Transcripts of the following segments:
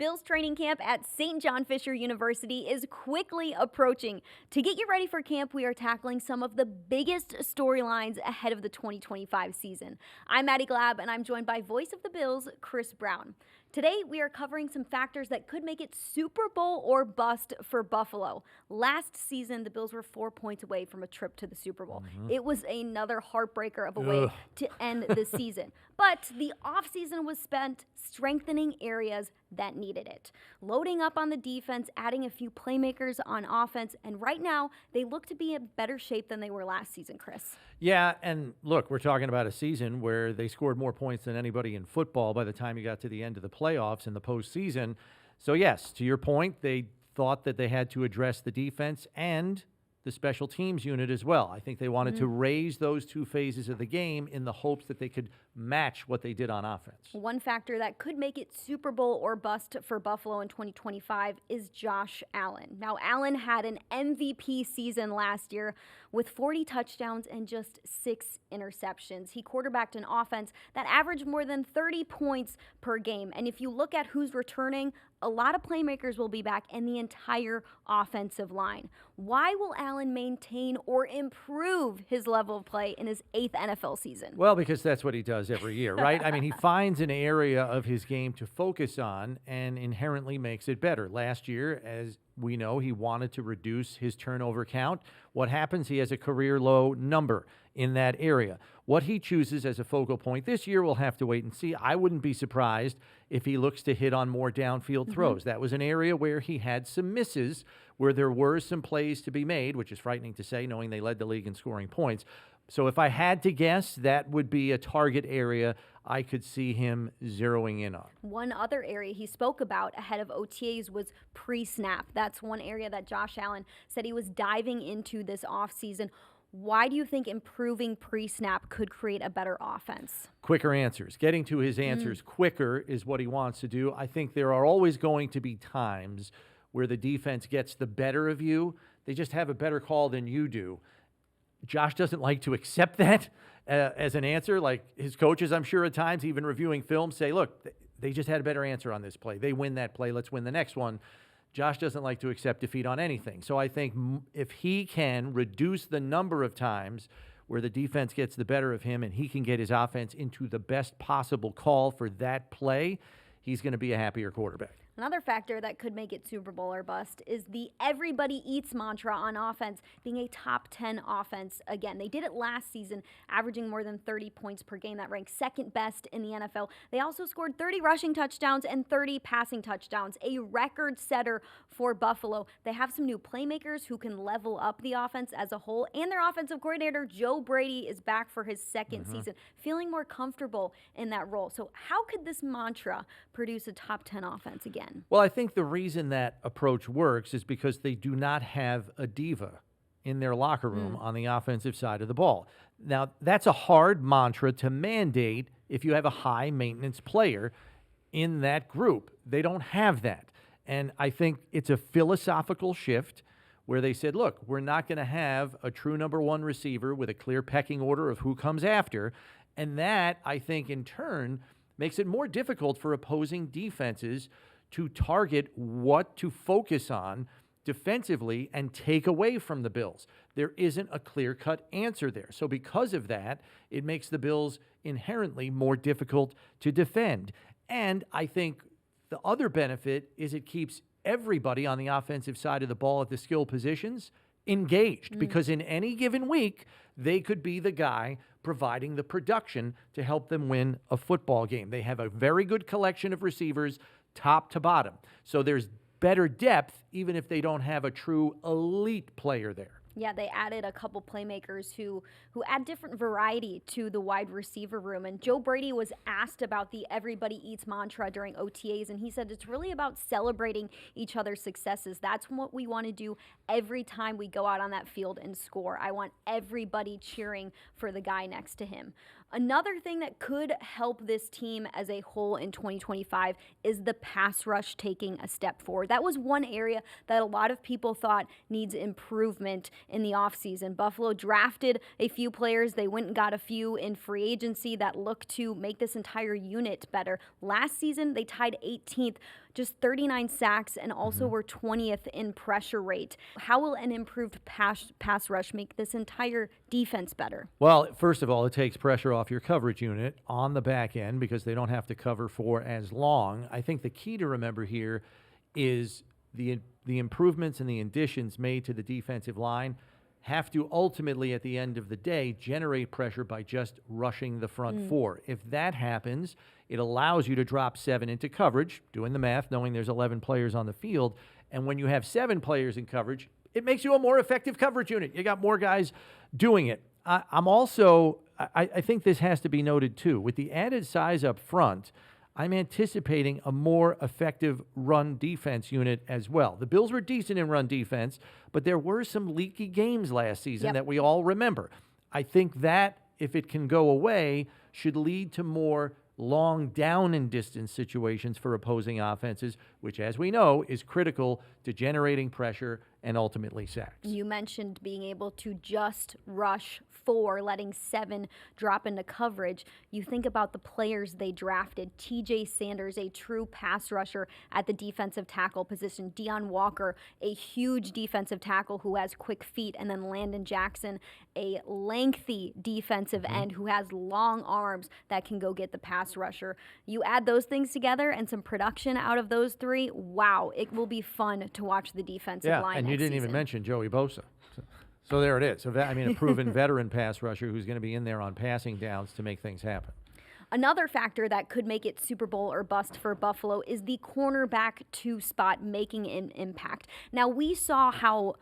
Bills training camp at St. John Fisher University is quickly approaching. To get you ready for camp, we are tackling some of the biggest storylines ahead of the 2025 season. I'm Maddy Glab, and I'm joined by voice of the Bills, Chris Brown. Today, we are covering some factors that could make it Super Bowl or bust for Buffalo. Last season, the Bills were 4 points away from a trip to the Super Bowl. It was another heartbreaker of a way to end the season. But the offseason was spent strengthening areas that needed it. Loading up on the defense, adding a few playmakers on offense, and right now, they look to be in better shape than they were last season, Chris. Yeah, and look, we're talking about a season where they scored more points than anybody in football by the time you got to the end of the playoffs in the postseason. So yes, to your point, they thought that they had to address the defense and the special teams unit as well. I think they wanted to raise those two phases of the game in the hopes that they could match what they did on offense. One factor that could make it Super Bowl or bust for Buffalo in 2025 is Josh Allen. Now, Allen had an MVP season last year with 40 touchdowns and just 6 interceptions. He quarterbacked an offense that averaged more than 30 points per game. And if you look at who's returning, a lot of playmakers will be back and the entire offensive line. Why will Allen maintain or improve his level of play in his 8th NFL season? Well, because that's what he does every year, right? I mean, he finds an area of his game to focus on and inherently makes it better. Last year, as we know, he wanted to reduce his turnover count. What happens? He has a career low number in that area. What he chooses as a focal point this year, we'll have to wait and see. I wouldn't be surprised if he looks to hit on more downfield throws. That was an area where he had some misses, where there were some plays to be made, which is frightening to say, knowing they led the league in scoring points. So if I had to guess, that would be a target area I could see him zeroing in on. One other area he spoke about ahead of OTAs was pre-snap. That's one area that Josh Allen said he was diving into this offseason. Why do you think improving pre-snap could create a better offense? Quicker answers. Getting to his answers quicker is what he wants to do. I think there are always going to be times where the defense gets the better of you. They just have a better call than you do. Josh doesn't like to accept that as an answer. Like his coaches, I'm sure at times, even reviewing film, say, look, they just had a better answer on this play. They win that play. Let's win the next one. Josh doesn't like to accept defeat on anything. So I think if he can reduce the number of times where the defense gets the better of him and he can get his offense into the best possible call for that play, he's going to be a happier quarterback. Another factor that could make it Super Bowl or bust is the everybody eats mantra on offense being a top 10 offense again. They did it last season, averaging more than 30 points per game. That ranks second best in the NFL. They also scored 30 rushing touchdowns and 30 passing touchdowns, a record setter for Buffalo. They have some new playmakers who can level up the offense as a whole, and their offensive coordinator, Joe Brady, is back for his second season, feeling more comfortable in that role. So how could this mantra produce a top 10 offense again? Well, I think the reason that approach works is because they do not have a diva in their locker room on the offensive side of the ball. Now, that's a hard mantra to mandate if you have a high-maintenance player in that group. They don't have that. And I think it's a philosophical shift where they said, look, we're not going to have a true number one receiver with a clear pecking order of who comes after. And that, I think, in turn, makes it more difficult for opposing defenses to target what to focus on defensively and take away from the Bills. There isn't a clear-cut answer there. So because of that, it makes the Bills inherently more difficult to defend. And I think the other benefit is it keeps everybody on the offensive side of the ball at the skill positions engaged, because in any given week, they could be the guy providing the production to help them win a football game. They have a very good collection of receivers top to bottom. So there's better depth even if they don't have a true elite player there. Yeah, they added a couple playmakers who add different variety to the wide receiver room. And Joe Brady was asked about the everybody eats mantra during OTAs, and he said it's really about celebrating each other's successes. That's what we want to do every time we go out on that field and score. I want everybody cheering for the guy next to him. Another thing that could help this team as a whole in 2025 is the pass rush taking a step forward. That was one area that a lot of people thought needs improvement in the offseason. Buffalo drafted a few players. They went and got a few in free agency that look to make this entire unit better. Last season, they tied 18th, just 39 sacks, and also were 20th in pressure rate. How will an improved pass rush make this entire defense better? Well, first of all, it takes pressure off your coverage unit on the back end because they don't have to cover for as long. I think the key to remember here is the improvements and the additions made to the defensive line have to ultimately, at the end of the day, generate pressure by just rushing the front four. If that happens, it allows you to drop 7 into coverage, doing the math, knowing there's 11 players on the field. And when you have 7 players in coverage, it makes you a more effective coverage unit. You got more guys doing it. I think this has to be noted too. With the added size up front, I'm anticipating a more effective run defense unit as well. The Bills were decent in run defense, but there were some leaky games last season that we all remember. I think that, if it can go away, should lead to more long down and distance situations for opposing offenses, which, as we know, is critical to generating pressure and ultimately sacks. You mentioned being able to just rush 4, letting 7 drop into coverage. You think about the players they drafted. TJ Sanders, a true pass rusher at the defensive tackle position. Deion Walker, a huge defensive tackle who has quick feet. And then Landon Jackson, a lengthy defensive end who has long arms that can go get the pass rusher. You add those things together and some production out of those 3, wow, it will be fun to watch the defensive line and you didn't even mention Joey Bosa. So there it is. A proven veteran pass rusher who's going to be in there on passing downs to make things happen. Another factor that could make it Super Bowl or bust for Buffalo is the cornerback 2 spot making an impact. Now, we saw how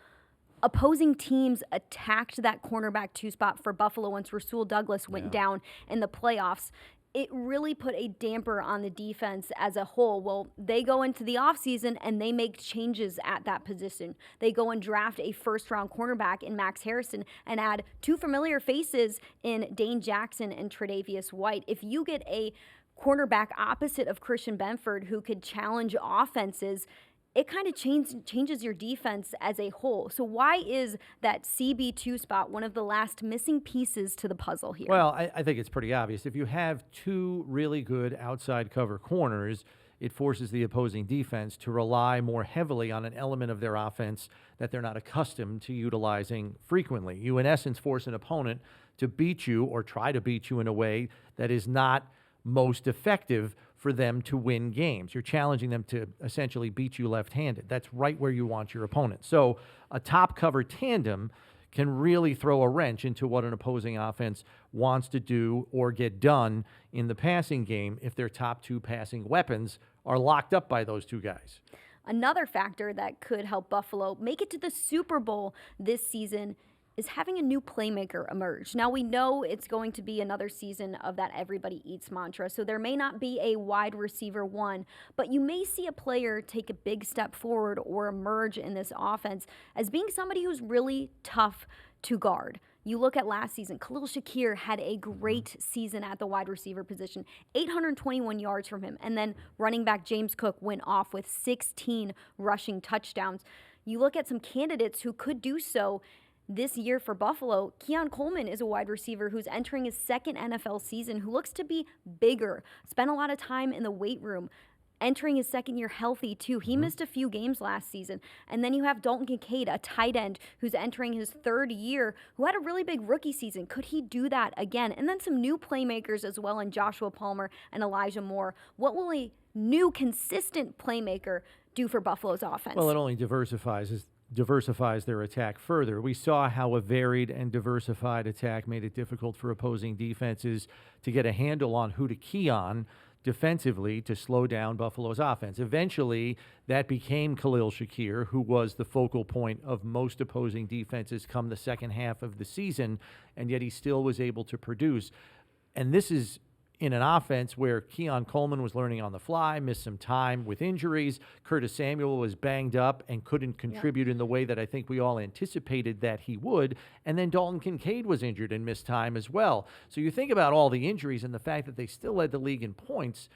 opposing teams attacked that cornerback 2 spot for Buffalo once Rasul Douglas went down in the playoffs. It really put a damper on the defense as a whole. Well, they go into the offseason and they make changes at that position. They go and draft a first-round cornerback in Max Harrison and add 2 familiar faces in Dane Jackson and Tre'Davious White. If you get a cornerback opposite of Christian Benford who could challenge offenses, it kind of changes your defense as a whole. So why is that CB2 spot one of the last missing pieces to the puzzle here? Well, I think it's pretty obvious. If you have 2 really good outside cover corners, it forces the opposing defense to rely more heavily on an element of their offense that they're not accustomed to utilizing frequently. You, in essence, force an opponent to beat you or try to beat you in a way that is not most effective for them to win games. You're challenging them to essentially beat you left-handed. That's right where you want your opponent. So a top cover tandem can really throw a wrench into what an opposing offense wants to do or get done in the passing game if their top 2 passing weapons are locked up by those 2 guys. Another factor that could help Buffalo make it to the Super Bowl this season is having a new playmaker emerge. Now, we know it's going to be another season of that everybody eats mantra, so there may not be a wide receiver 1, but you may see a player take a big step forward or emerge in this offense as being somebody who's really tough to guard. You look at last season, Khalil Shakir had a great season at the wide receiver position, 821 yards from him, and then running back James Cook went off with 16 rushing touchdowns. You look at some candidates who could do so this year for Buffalo. Keon Coleman is a wide receiver who's entering his 2nd NFL season, who looks to be bigger, spent a lot of time in the weight room, entering his 2nd year healthy too. He missed a few games last season. And then you have Dalton Kincaid, a tight end who's entering his 3rd year, who had a really big rookie season. Could he do that again? And then some new playmakers as well in Joshua Palmer and Elijah Moore. What will a new consistent playmaker do for Buffalo's offense? Well, it only diversifies their attack further. We saw how a varied and diversified attack made it difficult for opposing defenses to get a handle on who to key on defensively to slow down Buffalo's offense. Eventually, that became Khalil Shakir, who was the focal point of most opposing defenses come the second half of the season, and yet he still was able to produce. And this is in an offense where Keon Coleman was learning on the fly, missed some time with injuries. Curtis Samuel was banged up and couldn't contribute in the way that I think we all anticipated that he would. And then Dalton Kincaid was injured and missed time as well. So you think about all the injuries and the fact that they still led the league in points,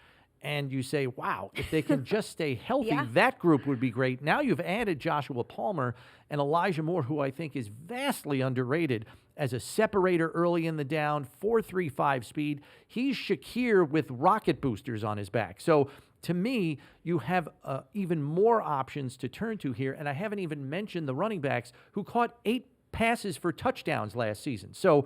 and you say, wow, if they can just stay healthy, that group would be great. Now you've added Joshua Palmer and Elijah Moore, who I think is vastly underrated as a separator early in the down, 4.35 speed. He's Shakir with rocket boosters on his back. So to me, you have even more options to turn to here, and I haven't even mentioned the running backs who caught 8 passes for touchdowns last season. So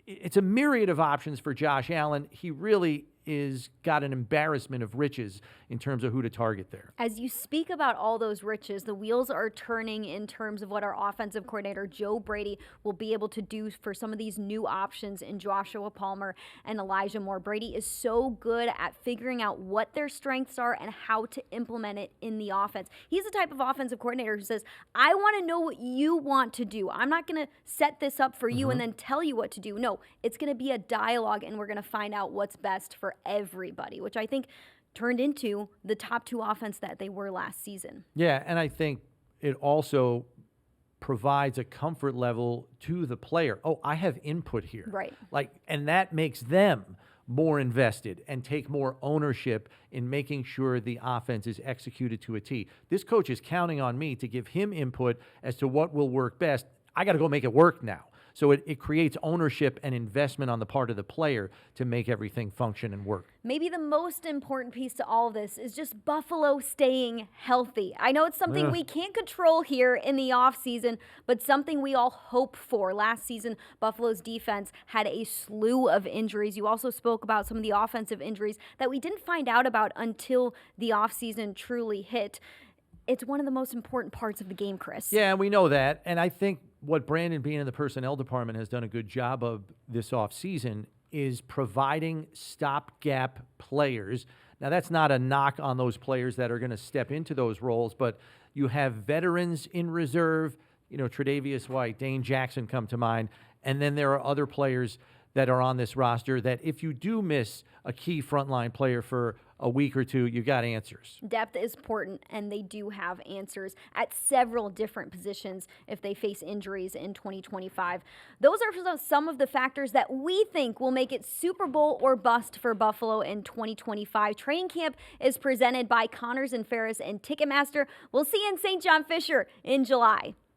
it's a myriad of options for Josh Allen. He really is got an embarrassment of riches in terms of who to target there. As you speak about all those riches, the wheels are turning in terms of what our offensive coordinator, Joe Brady, will be able to do for some of these new options in Joshua Palmer and Elijah Moore. Brady is so good at figuring out what their strengths are and how to implement it in the offense. He's the type of offensive coordinator who says, I want to know what you want to do. I'm not going to set this up for you and then tell you what to do. No, it's going to be a dialogue, and we're going to find out what's best for everybody, which I think turned into the top 2 offense that they were last season. Yeah, and I think it also provides a comfort level to the player. Oh, I have input here. Right. And that makes them more invested and take more ownership in making sure the offense is executed to a T. This coach is counting on me to give him input as to what will work best. I got to go make it work now. So it creates ownership and investment on the part of the player to make everything function and work. Maybe the most important piece to all of this is just Buffalo staying healthy. I know it's something we can't control here in the offseason, but something we all hope for. Last season, Buffalo's defense had a slew of injuries. You also spoke about some of the offensive injuries that we didn't find out about until the offseason truly hit. It's one of the most important parts of the game, Chris. Yeah, we know that. And I think what Brandon Beane in the personnel department has done a good job of this offseason is providing stopgap players. Now, that's not a knock on those players that are going to step into those roles, but you have veterans in reserve, Tre'Davious White, Dane Jackson come to mind, and then there are other players that are on this roster that if you do miss a key frontline player for a week or two, you got answers. Depth is important, and they do have answers at several different positions if they face injuries in 2025. Those are some of the factors that we think will make it Super Bowl or bust for Buffalo in 2025. Training camp is presented by Connors and Ferris and Ticketmaster. We'll see you in St. John Fisher in July.